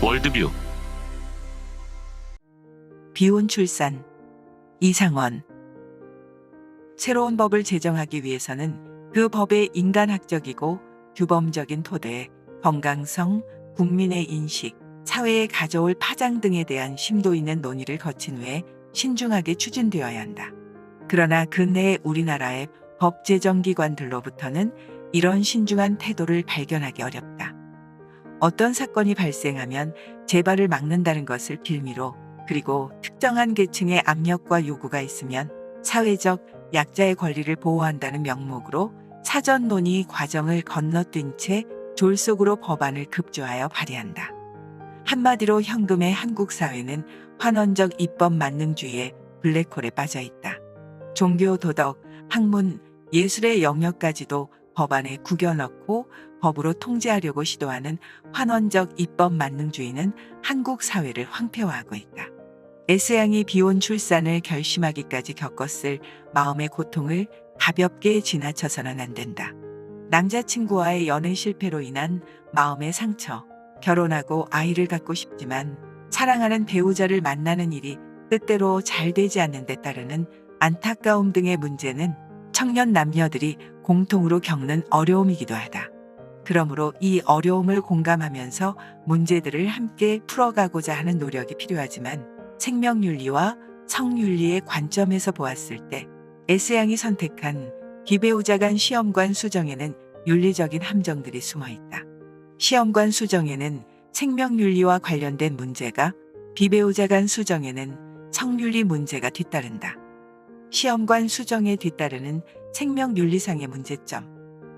월드뷰. 비혼 출산. 이상원. 새로운 법을 제정하기 위해서는 그 법의 인간학적이고 규범적인 토대, 건강성, 국민의 인식, 사회에 가져올 파장 등에 대한 심도 있는 논의를 거친 후에 신중하게 추진되어야 한다. 그러나 근래의 우리나라의 법 제정기관들로부터는 이런 신중한 태도를 발견하기 어렵다. 어떤 사건이 발생하면 재발을 막는다는 것을 빌미로, 그리고 특정한 계층의 압력과 요구가 있으면 사회적 약자의 권리를 보호한다는 명목으로 사전 논의 과정을 건너뛴 채 졸속으로 법안을 급조하여 발의한다. 한마디로 현금의 한국 사회는 환원적 입법 만능주의의 블랙홀에 빠져 있다. 종교, 도덕, 학문, 예술의 영역까지도 법안에 구겨 넣고 법으로 통제하려고 시도하는 환원적 입법 만능주의는 한국 사회를 황폐화하고 있다. S양이 비혼 출산을 결심하기까지 겪었을 마음의 고통을 가볍게 지나쳐서는 안 된다. 남자친구와의 연애 실패로 인한 마음의 상처, 결혼하고 아이를 갖고 싶지만 사랑하는 배우자를 만나는 일이 뜻대로 잘 되지 않는 데 따르는 안타까움 등의 문제는 청년 남녀들이 공통으로 겪는 어려움이기도 하다. 그러므로 이 어려움을 공감하면서 문제들을 함께 풀어가고자 하는 노력이 필요하지만 생명윤리와 성윤리의 관점에서 보았을 때 S양이 선택한 기배우자 간 시험관 수정에는 윤리적인 함정들이 숨어 있다. 시험관 수정에는 생명윤리와 관련된 문제가, 비배우자 간 수정에는 성윤리 문제가 뒤따른다. 시험관 수정에 뒤따르는 생명윤리상의 문제점.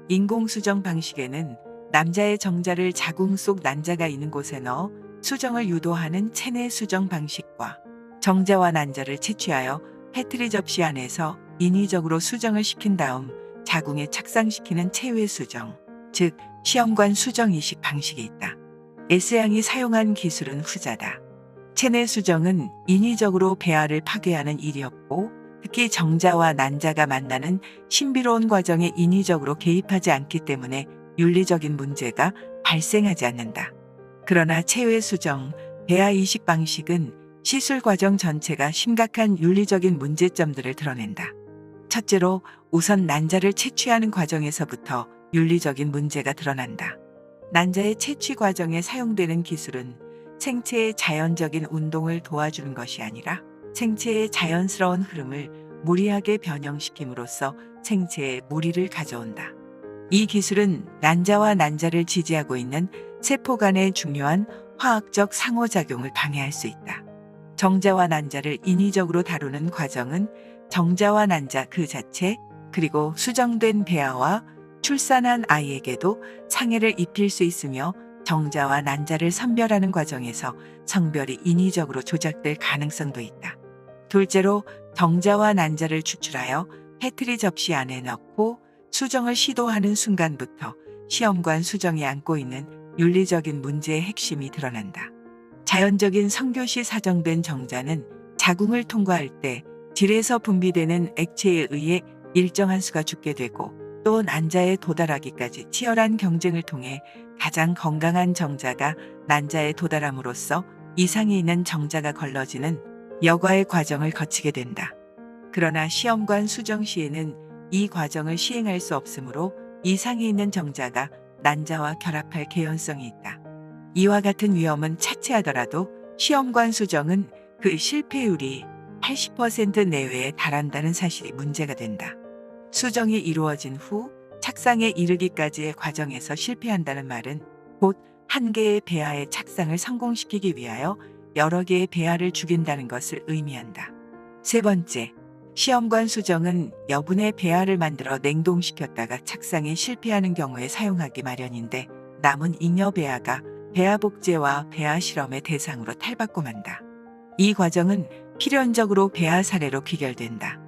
인공수정 방식에는 남자의 정자를 자궁 속 난자가 있는 곳에 넣어 수정을 유도하는 체내 수정 방식과 정자와 난자를 채취하여 패트리 접시 안에서 인위적으로 수정을 시킨 다음 자궁에 착상시키는 체외 수정, 즉 시험관 수정 이식 방식이 있다. S양이 사용한 기술은 후자다. 체내 수정은 인위적으로 배아를 파괴하는 일이었고, 특히 정자와 난자가 만나는 신비로운 과정에 인위적으로 개입하지 않기 때문에 윤리적인 문제가 발생하지 않는다. 그러나 체외 수정, 배아 이식 방식은 시술 과정 전체가 심각한 윤리적인 문제점들을 드러낸다. 첫째로 우선 난자를 채취하는 과정에서부터 윤리적인 문제가 드러난다. 난자의 채취 과정에 사용되는 기술은 생체의 자연적인 운동을 도와주는 것이 아니라 생체의 자연스러운 흐름을 무리하게 변형시킴으로써 생체에 무리를 가져온다. 이 기술은 난자와 난자를 지지하고 있는 세포 간의 중요한 화학적 상호작용을 방해할 수 있다. 정자와 난자를 인위적으로 다루는 과정은 정자와 난자 그 자체, 그리고 수정된 배아와 출산한 아이에게도 상해를 입힐 수 있으며, 정자와 난자를 선별하는 과정에서 성별이 인위적으로 조작될 가능성도 있다. 둘째로 정자와 난자를 추출하여 패트리 접시 안에 넣고 수정을 시도하는 순간부터 시험관 수정이 안고 있는 윤리적인 문제의 핵심이 드러난다. 자연적인 성교시 사정된 정자는 자궁을 통과할 때 질에서 분비되는 액체에 의해 일정한 수가 죽게 되고, 또 난자에 도달하기까지 치열한 경쟁을 통해 가장 건강한 정자가 난자에 도달함으로써 이상이 있는 정자가 걸러지는 여과의 과정을 거치게 된다. 그러나 시험관 수정 시에는 이 과정을 시행할 수 없으므로 이상이 있는 정자가 난자와 결합할 개연성이 있다. 이와 같은 위험은 차치하더라도 시험관 수정은 그 실패율이 80% 내외에 달한다는 사실이 문제가 된다. 수정이 이루어진 후 착상에 이르기까지의 과정에서 실패한다는 말은 곧 한 개의 배아의 착상을 성공시키기 위하여 여러 개의 배아를 죽인다는 것을 의미한다. 세 번째, 시험관 수정은 여분의 배아를 만들어 냉동시켰다가 착상에 실패하는 경우에 사용하기 마련인데, 남은 잉여 배아가 배아 복제와 배아 실험의 대상으로 탈바꿈 한다. 이 과정은 필연적으로 배아 사례로 귀결된다.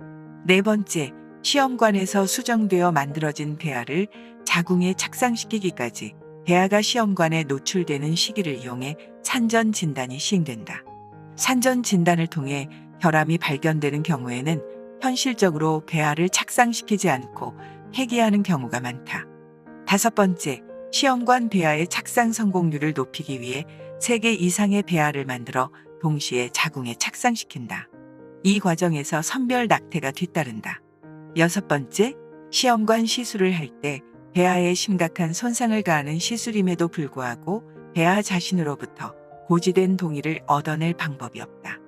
네 번째, 시험관에서 수정되어 만들어진 배아를 자궁에 착상시키기까지 배아가 시험관에 노출되는 시기를 이용해 산전 진단이 시행된다. 산전 진단을 통해 결함이 발견되는 경우에는 현실적으로 배아를 착상시키지 않고 폐기하는 경우가 많다. 다섯 번째, 시험관 배아의 착상 성공률을 높이기 위해 3개 이상의 배아를 만들어 동시에 자궁에 착상시킨다. 이 과정에서 선별 낙태가 뒤따른다. 6번째, 시험관 시술을 할 때 배아에 심각한 손상을 가하는 시술임에도 불구하고 배아 자신으로부터 고지된 동의를 얻어낼 방법이 없다.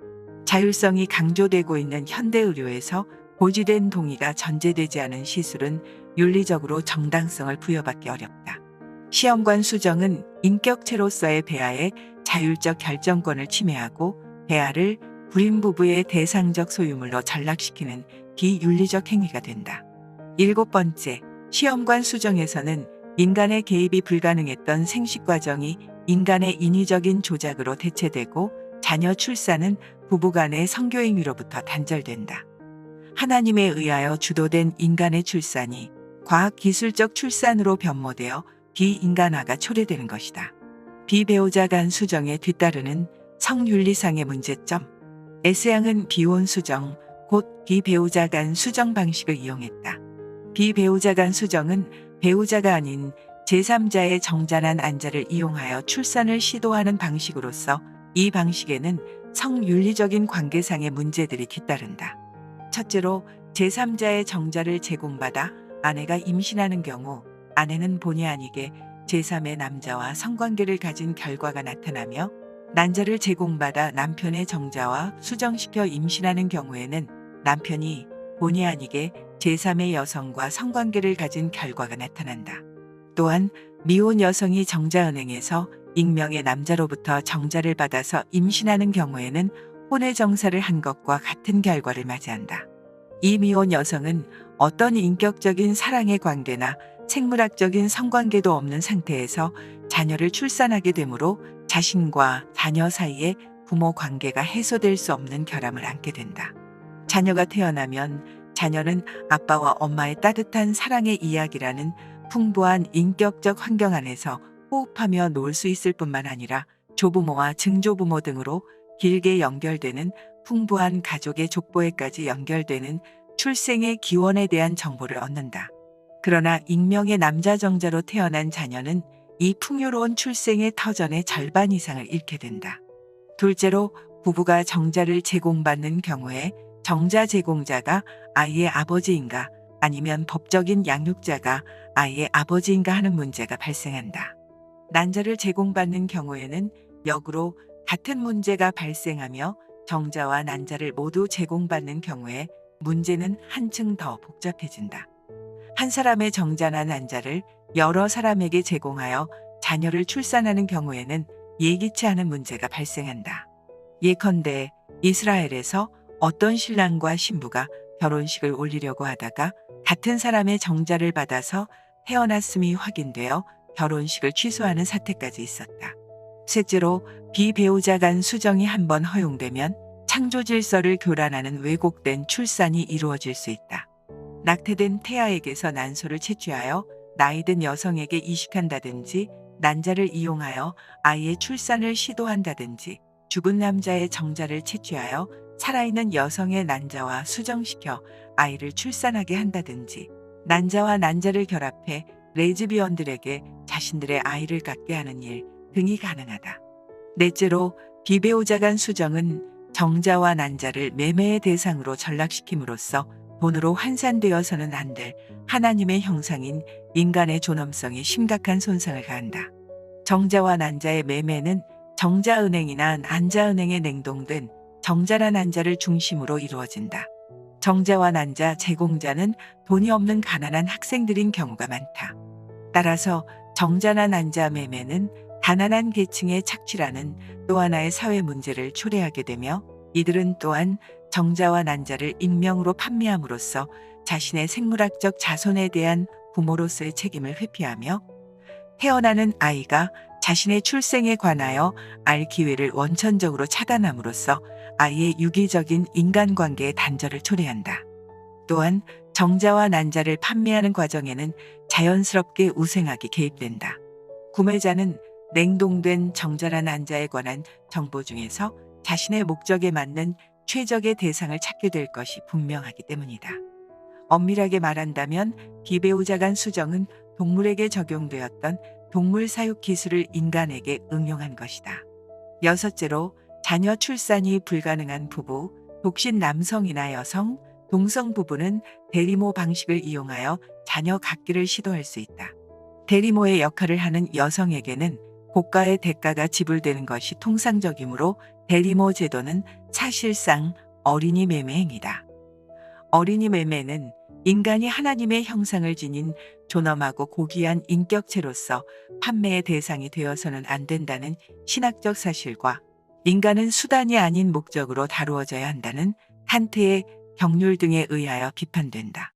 자율성이 강조되고 있는 현대 의료에서 고지된 동의가 전제되지 않은 시술은 윤리적으로 정당성을 부여받기 어렵다. 시험관 수정은 인격체로서의 배아의 자율적 결정권을 침해하고 배아를 불임 부부의 대상적 소유물로 전락시키는 비윤리적 행위가 된다. 7번째, 시험관 수정에서는 인간의 개입이 불가능했던 생식 과정이 인간의 인위적인 조작으로 대체되고 자녀 출산은 부부간의 성교 행위로부터 단절된다. 하나님에 의하여 주도된 인간의 출산이 과학기술적 출산으로 변모되어 비인간화가 초래되는 것이다. 비배우자 간 수정에 뒤따르는 성윤리상의 문제점. 에스양은 비혼 수정, 곧 비배우자 간 수정 방식을 이용했다. 비배우자 간 수정은 배우자가 아닌 제3자의 정자난 안자를 이용하여 출산을 시도하는 방식으로서 이 방식에는 성윤리적인 관계상의 문제들이 뒤따른다. 첫째로 제3자의 정자를 제공받아 아내가 임신하는 경우 아내는 본의 아니게 제3의 남자와 성관계를 가진 결과가 나타나며 난자를 제공받아 남편의 정자와 수정시켜 임신하는 경우에는 남편이 본의 아니게 제3의 여성과 성관계를 가진 결과가 나타난다. 또한 미혼 여성이 정자은행에서 익명의 남자로부터 정자를 받아서 임신하는 경우에는 혼외 정사를 한 것과 같은 결과를 맞이한다. 이 미혼 여성은 어떤 인격적인 사랑의 관계나 생물학적인 성관계도 없는 상태에서 자녀를 출산하게 되므로 자신과 자녀 사이에 부모 관계가 해소될 수 없는 결함을 안게 된다. 자녀가 태어나면 자녀는 아빠와 엄마의 따뜻한 사랑의 이야기라는 풍부한 인격적 환경 안에서 호흡하며 놀 수 있을 뿐만 아니라 조부모와 증조부모 등으로 길게 연결되는 풍부한 가족의 족보에까지 연결되는 출생의 기원에 대한 정보를 얻는다. 그러나 익명의 남자 정자로 태어난 자녀는 이 풍요로운 출생의 터전의 절반 이상을 잃게 된다. 둘째로 부부가 정자를 제공받는 경우에 정자 제공자가 아이의 아버지인가 아니면 법적인 양육자가 아이의 아버지인가 하는 문제가 발생한다. 난자를 제공받는 경우에는 역으로 같은 문제가 발생하며 정자와 난자를 모두 제공받는 경우에 문제는 한층 더 복잡해진다. 한 사람의 정자나 난자를 여러 사람에게 제공하여 자녀를 출산하는 경우에는 예기치 않은 문제가 발생한다. 예컨대 이스라엘에서 어떤 신랑과 신부가 결혼식을 올리려고 하다가 같은 사람의 정자를 받아서 태어났음이 확인되어 결혼식을 취소하는 사태까지 있었다. 셋째로 비배우자 간 수정이 한번 허용되면 창조 질서를 교란하는 왜곡된 출산이 이루어질 수 있다. 낙태된 태아에게서 난소를 채취하여 나이든 여성에게 이식한다든지 난자를 이용하여 아이의 출산을 시도한다든지 죽은 남자의 정자를 채취하여 살아있는 여성의 난자와 수정시켜 아이를 출산하게 한다든지 난자와 난자를 결합해 레즈비언들에게 자신들의 아이를 갖게 하는 일 등이 가능하다. 넷째로 비배우자 간 수정은 정자와 난자를 매매의 대상으로 전락시킴으로써 돈으로 환산되어서는 안 될 하나님의 형상인 인간의 존엄성에 심각한 손상을 가한다. 정자와 난자의 매매는 정자은행이나 난자은행에 냉동된 정자나 난자를 중심으로 이루어진다. 정자와 난자 제공자는 돈이 없는 가난한 학생들인 경우가 많다. 따라서 정자나 난자 매매는 가난한 계층의 착취라는 또 하나의 사회 문제를 초래하게 되며 이들은 또한 정자와 난자를 익명으로 판매함으로써 자신의 생물학적 자손에 대한 부모로서의 책임을 회피하며 태어나는 아이가 자신의 출생에 관하여 알 기회를 원천적으로 차단함으로써 아이의 유기적인 인간관계의 단절을 초래한다. 또한 정자와 난자를 판매하는 과정에는 자연스럽게 우생학이 개입된다. 구매자는 냉동된 정자나 난자에 관한 정보 중에서 자신의 목적에 맞는 최적의 대상을 찾게 될 것이 분명하기 때문이다. 엄밀하게 말한다면 비배우자 간 수정은 동물에게 적용되었던 동물 사육 기술을 인간에게 응용한 것이다. 여섯째로 자녀 출산이 불가능한 부부, 독신 남성이나 여성, 동성 부부는 대리모 방식을 이용하여 자녀 갖기를 시도할 수 있다. 대리모의 역할을 하는 여성에게는 고가의 대가가 지불되는 것이 통상적이므로 대리모 제도는 사실상 어린이 매매 행위다. 어린이 매매는 인간이 하나님의 형상을 지닌 존엄하고 고귀한 인격체로서 판매의 대상이 되어서는 안 된다는 신학적 사실과 인간은 수단이 아닌 목적으로 다루어져야 한다는 칸트의 경륜 등에 의하여 비판된다.